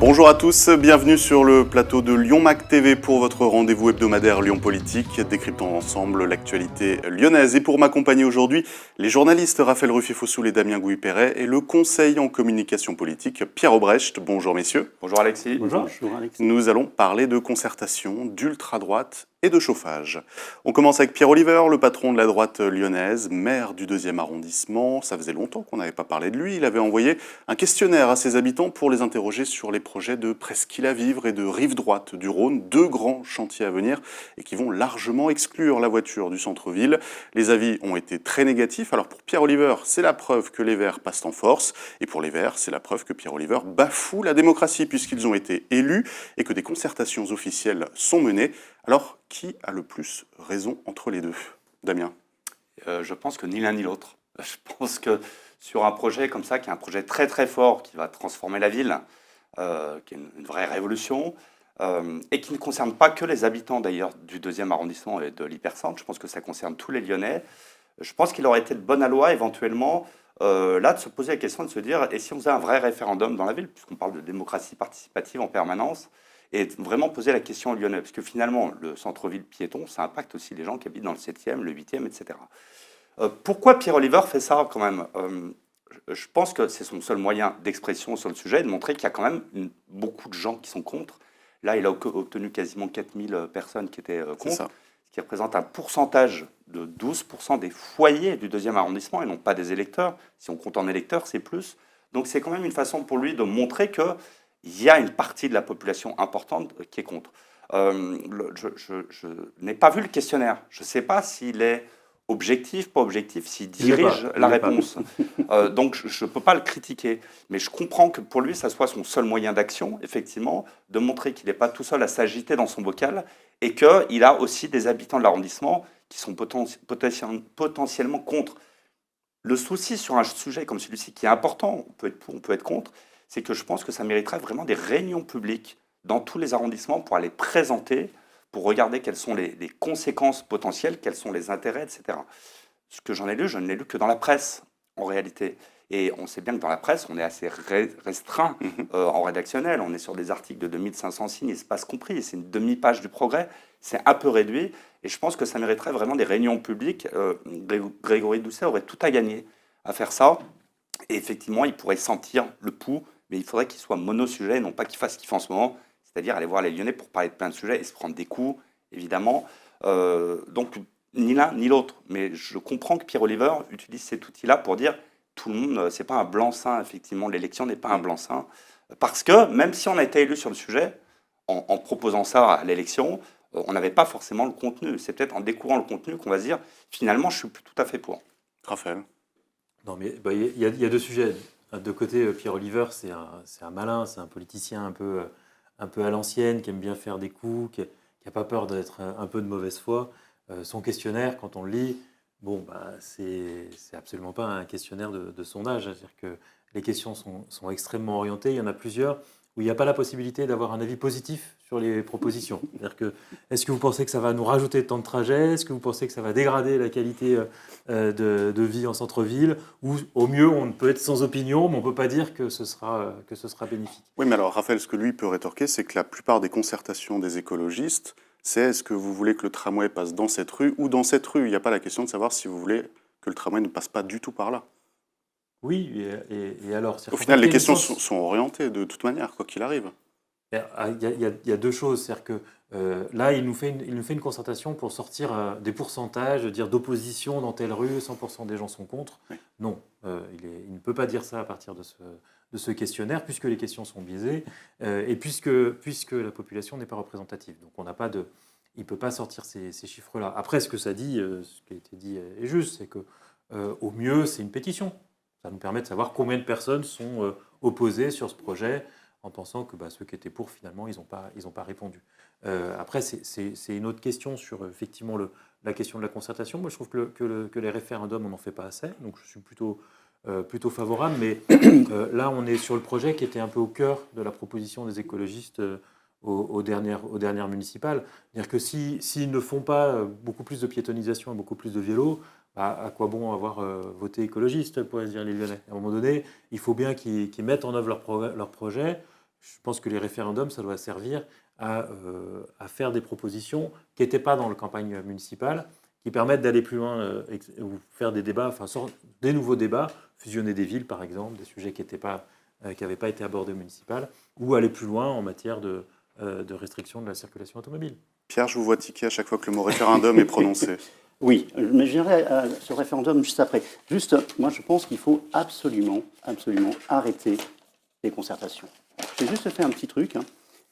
Bonjour à tous, bienvenue sur le plateau de Lyon Mac TV pour votre rendez-vous hebdomadaire Lyon Politique, décryptant ensemble l'actualité lyonnaise. Et pour m'accompagner aujourd'hui, les journalistes Raphaël Ruffier-Fossoul et Damien Gouy-Perret et le conseil en communication politique Pierre Obrecht. Bonjour messieurs. Bonjour Alexis. Bonjour Alexis. Nous allons parler de concertation, d'ultra-droite et de chauffage. On commence avec Pierre Oliver, le patron de la droite lyonnaise, maire du 2e arrondissement. Ça faisait longtemps qu'on n'avait pas parlé de lui. Il avait envoyé un questionnaire à ses habitants pour les interroger sur les projets de Presqu'île à Vivre et de Rive Droite du Rhône, deux grands chantiers à venir et qui vont largement exclure la voiture du centre-ville. Les avis ont été très négatifs. Alors pour Pierre Oliver, c'est la preuve que les Verts passent en force. Et pour les Verts, c'est la preuve que Pierre Oliver bafoue la démocratie puisqu'ils ont été élus et que des concertations officielles sont menées. Alors, qui a le plus raison entre les deux? Damien? Je pense que ni l'un ni l'autre. Je pense que sur un projet comme ça, qui est un projet très très fort, qui va transformer la ville, qui est une vraie révolution, et qui ne concerne pas que les habitants d'ailleurs du 2e arrondissement et de l'hypercentre, je pense que ça concerne tous les Lyonnais, je pense qu'il aurait été de bonne loi éventuellement là de se poser la question de se dire, et si on faisait un vrai référendum dans la ville, puisqu'on parle de démocratie participative en permanence, et vraiment poser la question aux Lyonnais, parce que finalement, le centre-ville piéton, ça impacte aussi les gens qui habitent dans le 7e, le 8e, etc. Pourquoi Pierre Oliver fait ça quand même? Je pense que c'est son seul moyen d'expression sur le sujet, de montrer qu'il y a quand même beaucoup de gens qui sont contre. Là, il a obtenu quasiment 4000 personnes qui étaient contre, ce qui représente un pourcentage de 12% des foyers du 2e arrondissement, et non pas des électeurs. Si on compte en électeurs, c'est plus. Donc c'est quand même une façon pour lui de montrer que il y a une partie de la population importante qui est contre. Je n'ai pas vu le questionnaire. Je ne sais pas s'il est objectif, pas objectif, s'il dirige la réponse. Donc je ne peux pas le critiquer. Mais je comprends que pour lui, ça soit son seul moyen d'action, effectivement, de montrer qu'il n'est pas tout seul à s'agiter dans son bocal et qu'il a aussi des habitants de l'arrondissement qui sont potentiellement contre. Le souci sur un sujet comme celui-ci, qui est important, on peut être pour, on peut être contre, c'est que je pense que ça mériterait vraiment des réunions publiques dans tous les arrondissements pour aller présenter, pour regarder quelles sont les conséquences potentielles, quels sont les intérêts, etc. Ce que j'en ai lu, je ne l'ai lu que dans la presse, en réalité. Et on sait bien que dans la presse, on est assez restreint en rédactionnel. On est sur des articles de 2500 signes, espace compris. C'est une demi-page du Progrès. C'est un peu réduit. Et je pense que ça mériterait vraiment des réunions publiques. Grégory Doucet aurait tout à gagner à faire ça. Et effectivement, il pourrait sentir le pouls, mais il faudrait qu'il soit mono-sujet et non pas qu'il fasse ce qu'il fait en ce moment, c'est-à-dire aller voir les Lyonnais pour parler de plein de sujets et se prendre des coups, évidemment. Donc, ni l'un ni l'autre. Mais je comprends que Pierre Oliver utilise cet outil-là pour dire tout le monde, c'est pas un blanc-seing, effectivement, l'élection n'est pas un blanc-seing. Parce que même si on a été élu sur le sujet, en proposant ça à l'élection, on n'avait pas forcément le contenu. C'est peut-être en découvrant le contenu qu'on va se dire finalement, je suis plus tout à fait pour. Raphaël? Non, mais y a deux sujets. De côté, Pierre Oliver, c'est un malin, c'est un politicien un peu à l'ancienne, qui aime bien faire des coups, qui n'a pas peur d'être un peu de mauvaise foi. Son questionnaire, quand on le lit, c'est absolument pas un questionnaire de sondage. C'est-à-dire que les questions sont extrêmement orientées. Il y en a plusieurs où il n'y a pas la possibilité d'avoir un avis positif sur les propositions. C'est-à-dire que, est-ce que vous pensez que ça va nous rajouter de temps de trajet? Est-ce que vous pensez que ça va dégrader la qualité de vie en centre-ville? Ou au mieux, on peut être sans opinion, mais on ne peut pas dire que ce sera bénéfique. Oui, mais alors Raphaël, ce que lui peut rétorquer, c'est que la plupart des concertations des écologistes, c'est est-ce que vous voulez que le tramway passe dans cette rue ou dans cette rue? Il n'y a pas la question de savoir si vous voulez que le tramway ne passe pas du tout par là. Oui, et alors... Au final, les questions sont orientées de toute manière, quoi qu'il arrive. Il y a deux choses. C'est-à-dire que là, il nous fait une concertation pour sortir des pourcentages, dire d'opposition dans telle rue, 100% des gens sont contre. Oui. Non, il ne peut pas dire ça à partir de ce questionnaire, puisque les questions sont biaisées, et puisque la population n'est pas représentative. Donc il ne peut pas sortir ces chiffres-là. Après, ce que ça dit, ce qui a été dit est juste, c'est qu'au mieux, c'est une pétition. Ça nous permet de savoir combien de personnes sont opposées sur ce projet, en pensant que ceux qui étaient pour, finalement, ils n'ont pas répondu. Après, c'est une autre question sur, effectivement, la question de la concertation. Moi, je trouve que les référendums, on n'en fait pas assez, donc je suis plutôt favorable. Mais là, on est sur le projet qui était un peu au cœur de la proposition des écologistes aux dernières municipales. C'est-à-dire que s'ils ne font pas beaucoup plus de piétonisation et beaucoup plus de vélos, à quoi bon avoir voté écologiste, pourraient se dire les Lyonnais. À un moment donné, il faut bien qu'ils mettent en œuvre leur projet, Je pense que les référendums, ça doit servir à faire des propositions qui n'étaient pas dans la campagne municipale, qui permettent d'aller plus loin ou faire des débats, des nouveaux débats, fusionner des villes par exemple, des sujets qui n'avaient pas été abordés au municipal, ou aller plus loin en matière de restriction de la circulation automobile. Pierre, je vous vois tiquer à chaque fois que le mot référendum est prononcé. Oui, mais je viendrai à ce référendum juste après. Juste, moi je pense qu'il faut absolument arrêter les concertations. J'ai juste fait un petit truc.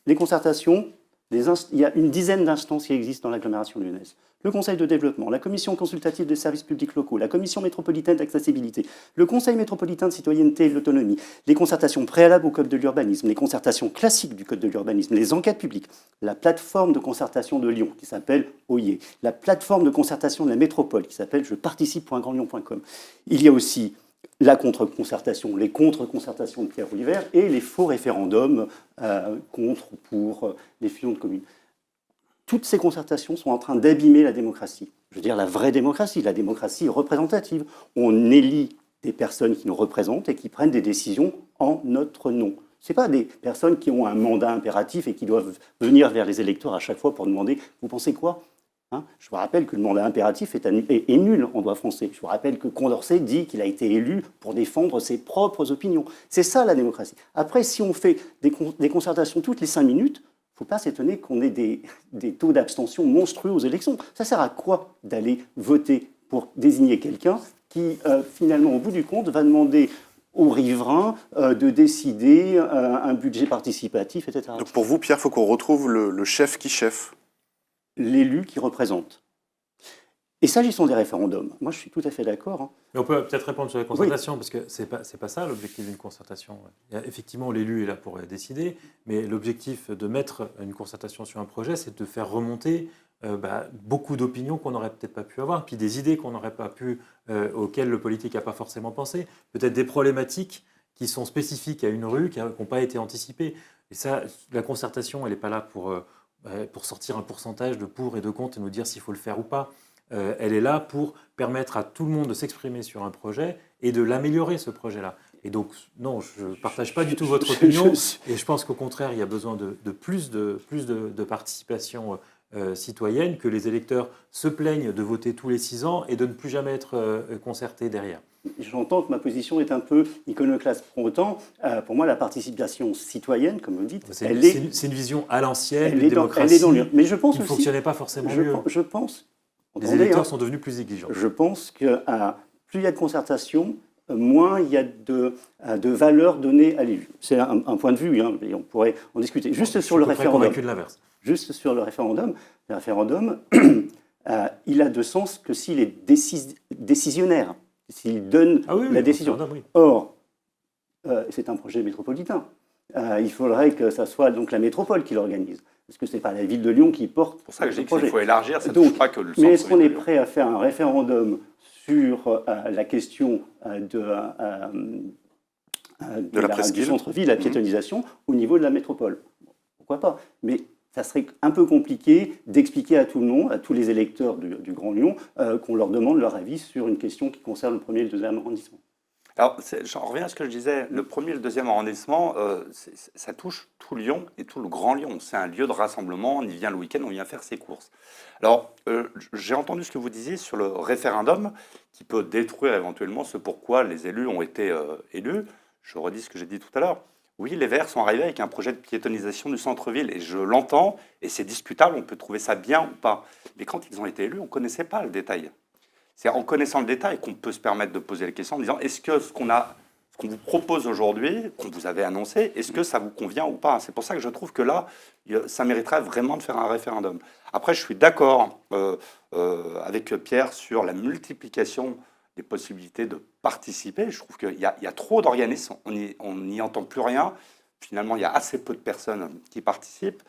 Les concertations, il y a une dizaine d'instances qui existent dans l'agglomération lyonnaise. Le Conseil de développement, la Commission consultative des services publics locaux, la Commission métropolitaine d'accessibilité, le Conseil métropolitain de citoyenneté et de l'autonomie, les concertations préalables au Code de l'urbanisme, les concertations classiques du Code de l'urbanisme, les enquêtes publiques, la plateforme de concertation de Lyon qui s'appelle OIE, la plateforme de concertation de la métropole qui s'appelle jeparticipe.grandlyon.com. Il y a aussi la contre-concertation, les contre-concertations de Pierre Oliver et les faux référendums pour les fusions de communes. Toutes ces concertations sont en train d'abîmer la démocratie. Je veux dire la vraie démocratie, la démocratie représentative. On élit des personnes qui nous représentent et qui prennent des décisions en notre nom. Ce n'est pas des personnes qui ont un mandat impératif et qui doivent venir vers les électeurs à chaque fois pour demander « vous pensez quoi ?» Je vous rappelle que le mandat impératif est nul en droit français. Je vous rappelle que Condorcet dit qu'il a été élu pour défendre ses propres opinions. C'est ça la démocratie. Après, si on fait des concertations toutes les 5 minutes, il ne faut pas s'étonner qu'on ait des taux d'abstention monstrueux aux élections. Ça sert à quoi d'aller voter pour désigner quelqu'un qui, finalement, au bout du compte, va demander aux riverains de décider un budget participatif, etc. Donc pour vous, Pierre, il faut qu'on retrouve le chef qui chef. L'élu qui représente. Et s'agissant des référendums, moi je suis tout à fait d'accord. Mais on peut peut-être répondre sur la concertation, parce que ce n'est pas ça l'objectif d'une concertation. Effectivement, l'élu est là pour décider, mais l'objectif de mettre une concertation sur un projet, c'est de faire remonter beaucoup d'opinions qu'on n'aurait peut-être pas pu avoir, puis des idées qu'on n'aurait pas pu, auxquelles le politique n'a pas forcément pensé, peut-être des problématiques qui sont spécifiques à une rue, qui n'ont pas été anticipées. Et ça, la concertation, elle n'est pas là pour sortir un pourcentage de pour et de contre et nous dire s'il faut le faire ou pas. Elle est là pour permettre à tout le monde de s'exprimer sur un projet et de l'améliorer, ce projet-là. Et donc, non, je ne partage pas du tout votre opinion. Et je pense qu'au contraire, il y a besoin de plus de participation citoyenne, que les électeurs se plaignent de voter tous les 6 ans et de ne plus jamais être concertés derrière. J'entends que ma position est un peu iconoclaste. Pour autant, pour moi, la participation citoyenne, comme vous dites, c'est une vision à l'ancienne, une démocratie mais je pense qui ne fonctionnait pas forcément mieux. Je pense... Les électeurs sont devenus plus exigeants. Je pense que plus il y a de concertation, moins il y a de valeur donnée à l'élu. C'est un point de vue, et on pourrait en discuter. Juste sur le référendum. Convaincu de l'inverse. Juste sur le référendum, il a de sens que s'il est décisionnaire, s'il donne la décision. Oui. Or, c'est un projet métropolitain. Il faudrait que ça soit donc la métropole qui l'organise. Parce que ce n'est pas la ville de Lyon qui porte. C'est pour ça que je dis projet. qu'il faut élargir, ça ne touche pas que le centre. Mais est-ce qu'on est prêt à faire un référendum sur la question du centre-ville, la piétonisation, au niveau de la métropole? Pourquoi pas? Mais ça serait un peu compliqué d'expliquer à tout le monde, à tous les électeurs du Grand Lyon, qu'on leur demande leur avis sur une question qui concerne le 1er et le 2e arrondissement. Alors, j'en reviens à ce que je disais, le 1er et le 2e arrondissement, ça touche tout Lyon et tout le Grand Lyon. C'est un lieu de rassemblement, on y vient le week-end, on vient faire ses courses. Alors, j'ai entendu ce que vous disiez sur le référendum, qui peut détruire éventuellement ce pourquoi les élus ont été élus. Je redis ce que j'ai dit tout à l'heure. Oui, les Verts sont arrivés avec un projet de piétonisation du centre-ville, et je l'entends, et c'est discutable, on peut trouver ça bien ou pas. Mais quand ils ont été élus, on ne connaissait pas le détail. C'est en connaissant le détail qu'on peut se permettre de poser les questions en disant est-ce que ce qu'on vous propose aujourd'hui, qu'on vous avait annoncé, est-ce que ça vous convient ou pas? C'est pour ça que je trouve que là, ça mériterait vraiment de faire un référendum. Après, je suis d'accord avec Pierre sur la multiplication des possibilités de participer. Je trouve qu'il y a trop d'organismes, on n'y entend plus rien. Finalement, il y a assez peu de personnes qui participent.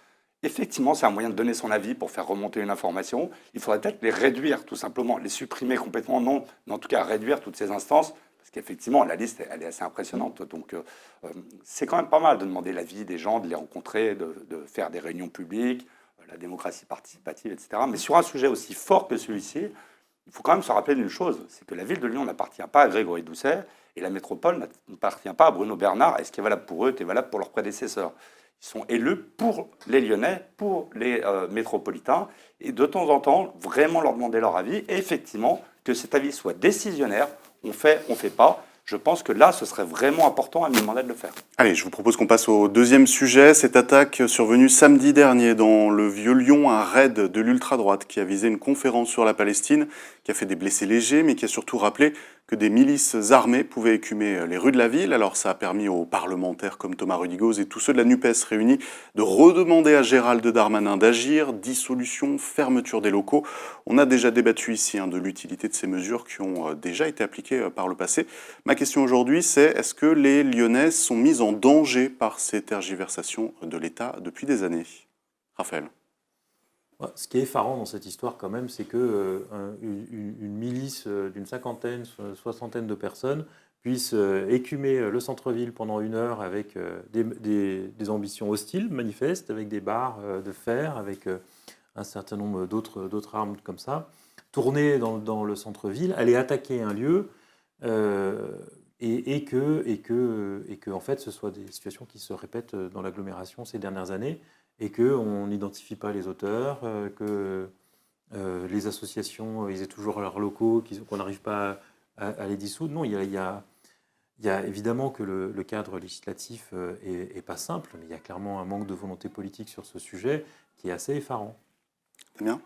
Effectivement, c'est un moyen de donner son avis pour faire remonter une information. Il faudrait peut-être les réduire, tout simplement. Les supprimer complètement, non. Mais en tout cas, réduire toutes ces instances. Parce qu'effectivement, la liste, elle est assez impressionnante. Donc, c'est quand même pas mal de demander l'avis des gens, de les rencontrer, de faire des réunions publiques, la démocratie participative, etc. Mais sur un sujet aussi fort que celui-ci, il faut quand même se rappeler d'une chose, c'est que la ville de Lyon n'appartient pas à Grégory Doucet et la métropole n'appartient pas à Bruno Bernard. Et ce qui est valable pour eux était valable pour leurs prédécesseurs. Ils sont élus pour les Lyonnais, pour les métropolitains, et de temps en temps, vraiment leur demander leur avis. Et effectivement, que cet avis soit décisionnaire, on fait pas. Je pense que là, ce serait vraiment important à mi-mandat de le faire. Allez, je vous propose qu'on passe au deuxième sujet. Cette attaque survenue samedi dernier dans le Vieux-Lyon, un raid de l'ultra-droite qui a visé une conférence sur la Palestine, qui a fait des blessés légers, mais qui a surtout rappelé que des milices armées pouvaient écumer les rues de la ville. Alors ça a permis aux parlementaires comme Thomas Rudigoz et tous ceux de la NUPES réunis de redemander à Gérald Darmanin d'agir. Dissolution, fermeture des locaux. On a déjà débattu ici de l'utilité de ces mesures qui ont déjà été appliquées par le passé. Ma question aujourd'hui, c'est est-ce que les Lyonnais sont mis en danger par ces tergiversations de l'État depuis des années? Raphaël. Ce qui est effarant dans cette histoire quand même, c'est que une milice d'une cinquantaine, soixantaine de personnes puisse écumer le centre-ville pendant 1 heure avec des ambitions hostiles, manifestes, avec des barres de fer, avec un certain nombre d'autres armes comme ça, tourner dans le centre-ville, aller attaquer un lieu et que en fait ce soit des situations qui se répètent dans l'agglomération ces dernières années et qu'on n'identifie pas les auteurs, que les associations ils aient toujours leurs locaux, qu'on n'arrive pas à les dissoudre. Non, il y a évidemment que le cadre législatif est pas simple, mais il y a clairement un manque de volonté politique sur ce sujet qui est assez effarant. C'est bien.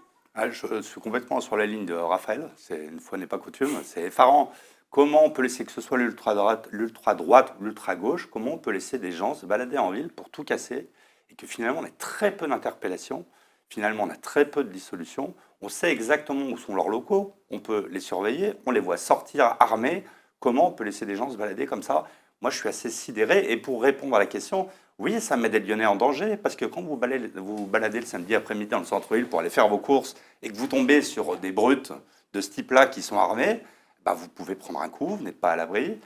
Je suis complètement sur la ligne de Raphaël, une fois n'est pas coutume, c'est effarant. Comment on peut laisser, que ce soit l'ultra-droite ou l'ultra-gauche, comment on peut laisser des gens se balader en ville pour tout casser et que finalement on a très peu d'interpellations, finalement on a très peu de dissolutions, on sait exactement où sont leurs locaux, on peut les surveiller, on les voit sortir armés, comment on peut laisser des gens se balader comme ça? Moi je suis assez sidéré et pour répondre à la question, oui ça met des Lyonnais en danger parce que quand vous baladez le samedi après-midi dans le centre-ville pour aller faire vos courses et que vous tombez sur des brutes de ce type-là qui sont armés, bah, vous pouvez prendre un coup, vous n'êtes pas à l'abri.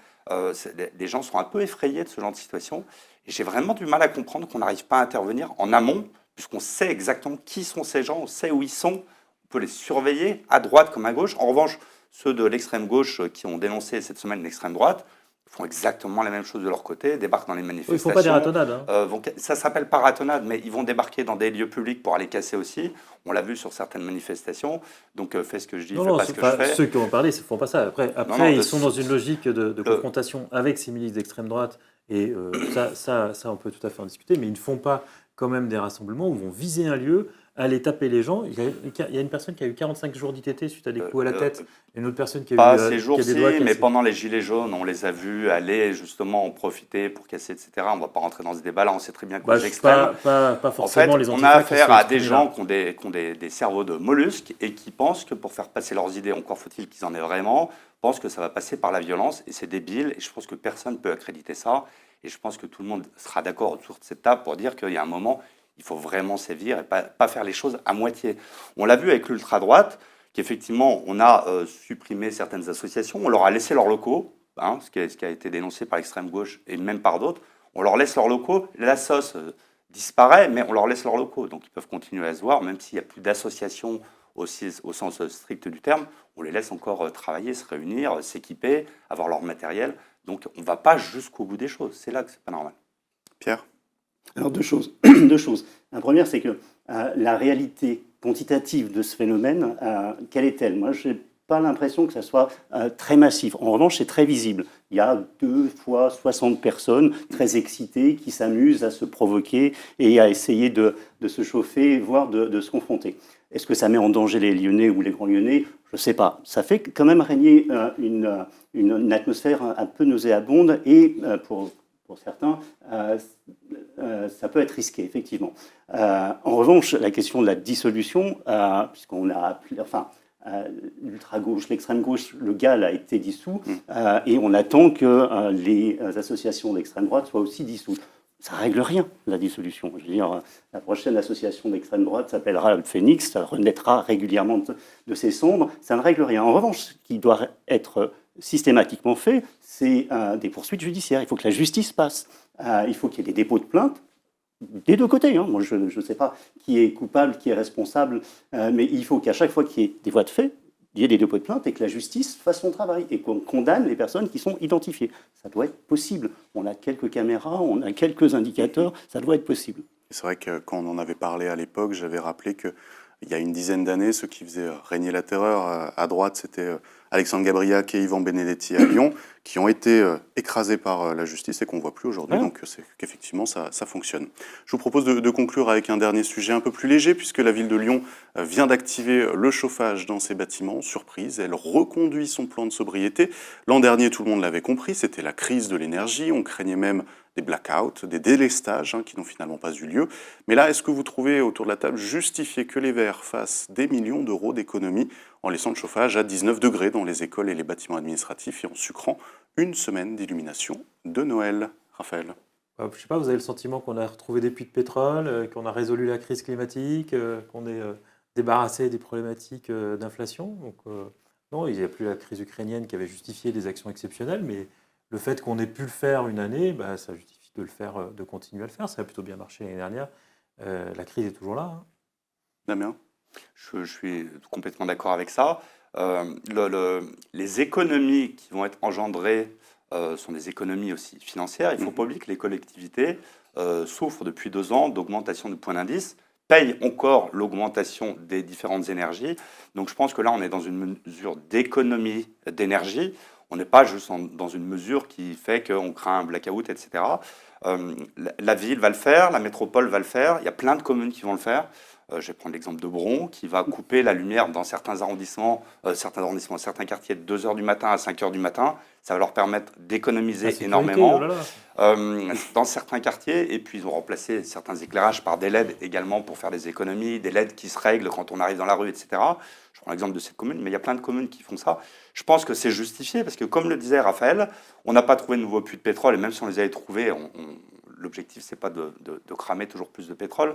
Les gens sont un peu effrayés de ce genre de situation. Et j'ai vraiment du mal à comprendre qu'on n'arrive pas à intervenir en amont, puisqu'on sait exactement qui sont ces gens, on sait où ils sont, on peut les surveiller à droite comme à gauche. En revanche, ceux de l'extrême gauche qui ont dénoncé cette semaine l'extrême droite font exactement la même chose de leur côté, débarquent dans les manifestations. Ils ne font pas des ratonnades. Ça ne s'appelle pas ratonnade, mais ils vont débarquer dans des lieux publics pour aller casser aussi. On l'a vu sur certaines manifestations. Donc fais ce que je dis, fais pas ce que je fais. Ceux qui ont parlé ne font pas ça. Après ils sont dans une logique de confrontation avec ces milices d'extrême droite. Et ça, on peut tout à fait en discuter. Mais ils ne font pas quand même des rassemblements où ils vont viser un lieu, aller taper les gens. Il y a une personne qui a eu 45 jours d'ITT suite à des coups à la tête. Et une autre personne qui a eu pas ces jours-ci, des doigts cassés. Mais pendant les Gilets jaunes, on les a vus aller justement en profiter pour casser, etc. On ne va pas rentrer dans ce débat-là, on sait très bien que les extrêmes... Pas forcément en fait, les on a affaire à des gens qui ont des cerveaux de mollusques et qui pensent que pour faire passer leurs idées, encore faut-il qu'ils en aient vraiment, pensent que ça va passer par la violence. Et c'est débile. Et je pense que personne ne peut accréditer ça. Et je pense que tout le monde sera d'accord autour de cette table pour dire qu'il y a un moment, il faut vraiment sévir et pas faire les choses à moitié. On l'a vu avec l'ultra-droite, qu'effectivement, on a supprimé certaines associations, on leur a laissé leurs locaux, ce qui a été dénoncé par l'extrême gauche et même par d'autres. On leur laisse leurs locaux, la sauce disparaît, mais on leur laisse leurs locaux. Donc ils peuvent continuer à se voir, même s'il n'y a plus d'associations aussi au sens strict du terme, on les laisse encore travailler, se réunir, s'équiper, avoir leur matériel. Donc on ne va pas jusqu'au bout des choses. C'est là que ce n'est pas normal. Pierre? Alors deux choses. Deux choses. La première, c'est que la réalité quantitative de ce phénomène, quelle est-elle? Moi, je n'ai pas l'impression que ça soit très massif. En revanche, c'est très visible. Il y a 2 fois 60 personnes très excitées qui s'amusent à se provoquer et à essayer de se chauffer, voire de se confronter. Est-ce que ça met en danger les Lyonnais ou les Grands Lyonnais? Je ne sais pas. Ça fait quand même régner une atmosphère un peu nauséabonde et pour certains, ça peut être risqué, effectivement. En revanche, la question de la dissolution, puisqu'on a appelé, l'ultra-gauche, l'extrême-gauche, le GAL a été dissous, et on attend que les associations d'extrême droite soient aussi dissoutes. Ça ne règle rien, la dissolution. Je veux dire, la prochaine association d'extrême droite s'appellera le Phénix, ça renaîtra régulièrement de ses cendres, ça ne règle rien. En revanche, ce qui doit être systématiquement fait, c'est des poursuites judiciaires. Il faut que la justice passe. Il faut qu'il y ait des dépôts de plainte des deux côtés. Moi, je ne sais pas qui est coupable, qui est responsable, mais il faut qu'à chaque fois qu'il y ait des voies de fait, il y ait des dépôts de plainte et que la justice fasse son travail et qu'on condamne les personnes qui sont identifiées. Ça doit être possible. On a quelques caméras, on a quelques indicateurs, ça doit être possible. C'est vrai que quand on en avait parlé à l'époque, j'avais rappelé qu'il y a une dizaine d'années, ceux qui faisaient régner la terreur à droite, c'était Alexandre Gabriac et Yvan Benedetti à Lyon, qui ont été écrasés par la justice et qu'on ne voit plus aujourd'hui. Donc c'est qu'effectivement, ça fonctionne. Je vous propose de conclure avec un dernier sujet un peu plus léger, puisque la ville de Lyon vient d'activer le chauffage dans ses bâtiments. Surprise, elle reconduit son plan de sobriété. L'an dernier, tout le monde l'avait compris, c'était la crise de l'énergie. On craignait même des blackouts, des délestages qui n'ont finalement pas eu lieu. Mais là, est-ce que vous trouvez autour de la table justifié que les Verts fassent des millions d'euros d'économies en laissant le chauffage à 19 degrés dans les écoles et les bâtiments administratifs et en sucrant une semaine d'illumination de Noël? Raphaël? Je ne sais pas, vous avez le sentiment qu'on a retrouvé des puits de pétrole, qu'on a résolu la crise climatique, qu'on est débarrassé des problématiques d'inflation. Donc, non, il n'y a plus la crise ukrainienne qui avait justifié des actions exceptionnelles, mais le fait qu'on ait pu le faire une année, ça justifie de le faire, de continuer à le faire. Ça a plutôt bien marché l'année dernière. La crise est toujours là. Damien? Je suis complètement d'accord avec ça. Les économies qui vont être engendrées sont des économies aussi financières. Il ne faut pas oublier que les collectivités souffrent depuis 2 ans d'augmentation du point d'indice, payent encore l'augmentation des différentes énergies. Donc je pense que là, on est dans une mesure d'économie d'énergie. On n'est pas juste dans une mesure qui fait qu'on craint un blackout, etc. La ville va le faire, la métropole va le faire, il y a plein de communes qui vont le faire. Je vais prendre l'exemple de Bron, qui va couper la lumière dans certains arrondissements, certains quartiers de 2h du matin à 5h du matin. Ça va leur permettre d'économiser énormément dans certains quartiers. Et puis, ils ont remplacé certains éclairages par des LED également pour faire des économies, des LED qui se règlent quand on arrive dans la rue, etc. Je prends l'exemple de cette commune, mais il y a plein de communes qui font ça. Je pense que c'est justifié parce que, comme le disait Raphaël, on n'a pas trouvé de nouveaux puits de pétrole. Et même si on les avait trouvés, l'objectif, ce n'est pas de cramer toujours plus de pétrole.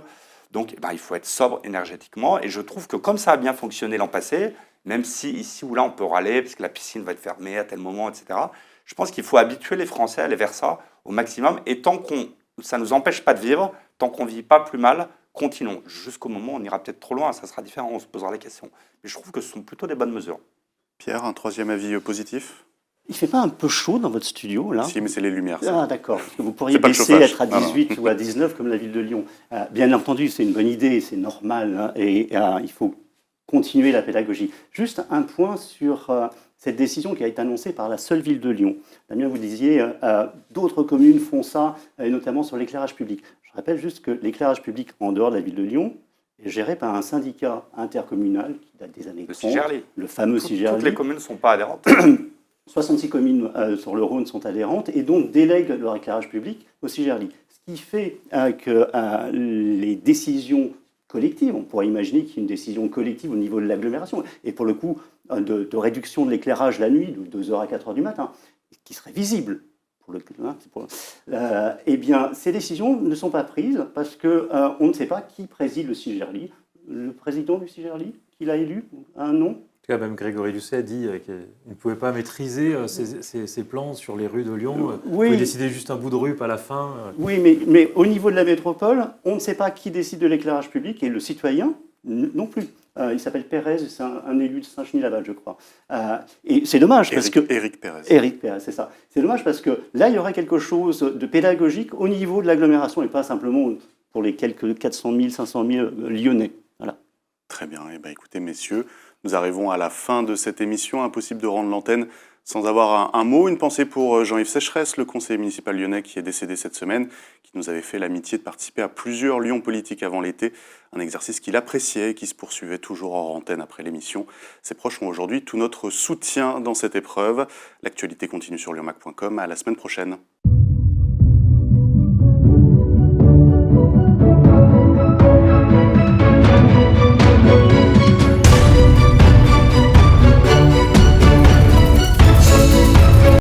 Donc, il faut être sobre énergétiquement. Et je trouve que comme ça a bien fonctionné l'an passé, même si ici ou là on peut râler parce que la piscine va être fermée à tel moment, etc., je pense qu'il faut habituer les Français à aller vers ça au maximum. Et tant que ça ne nous empêche pas de vivre, tant qu'on ne vit pas plus mal, continuons. Jusqu'au moment où on ira peut-être trop loin, ça sera différent, on se posera les questions. Mais je trouve que ce sont plutôt des bonnes mesures. Pierre, un troisième avis positif? Il ne fait pas un peu chaud dans votre studio, là? Si, mais c'est les lumières. Ça. Ah, d'accord. Parce que vous pourriez pas le baisser, chauffage. être à 18 ou à 19 comme la ville de Lyon. Bien entendu, c'est une bonne idée, c'est normal. Hein, et il faut continuer la pédagogie. Juste un point sur cette décision qui a été annoncée par la seule ville de Lyon. Damien, vous disiez, d'autres communes font ça, et notamment sur l'éclairage public. Je rappelle juste que l'éclairage public en dehors de la ville de Lyon est géré par un syndicat intercommunal qui date des années 30, le fameux Cigerli. Toutes les communes ne sont pas adhérentes. 66 communes sur le Rhône sont adhérentes et donc délèguent leur éclairage public au Cigerli. Ce qui fait que les décisions collectives, on pourrait imaginer qu'il y ait une décision collective au niveau de l'agglomération, et pour le coup, de réduction de l'éclairage la nuit, de 2h à 4h du matin, qui serait visible. Eh bien, ces décisions ne sont pas prises parce qu'on ne sait pas qui préside le Cigerli. Le président du Cigerli, qui l'a élu, a un nom? En tout cas, même Grégory Doucet a dit qu'il ne pouvait pas maîtriser ses plans sur les rues de Lyon. Il pouvait décider juste un bout de rue, pas la fin. Oui, mais au niveau de la métropole, on ne sait pas qui décide de l'éclairage public et le citoyen non plus. Il s'appelle Pérez, c'est un élu de Saint-Genis-Laval, je crois. Et c'est dommage parce que... Éric Pérez. Éric Pérez, c'est ça. C'est dommage parce que là, il y aurait quelque chose de pédagogique au niveau de l'agglomération et pas simplement pour les quelques 400 000, 500 000 Lyonnais. Voilà. Très bien. Eh bien, écoutez, messieurs, nous arrivons à la fin de cette émission. Impossible de rendre l'antenne sans avoir un mot, une pensée pour Jean-Yves Sécheresse, le conseiller municipal lyonnais qui est décédé cette semaine, qui nous avait fait l'amitié de participer à plusieurs Lyon politiques avant l'été, un exercice qu'il appréciait et qui se poursuivait toujours hors antenne après l'émission. Ses proches ont aujourd'hui tout notre soutien dans cette épreuve. L'actualité continue sur lyonmac.com. À la semaine prochaine.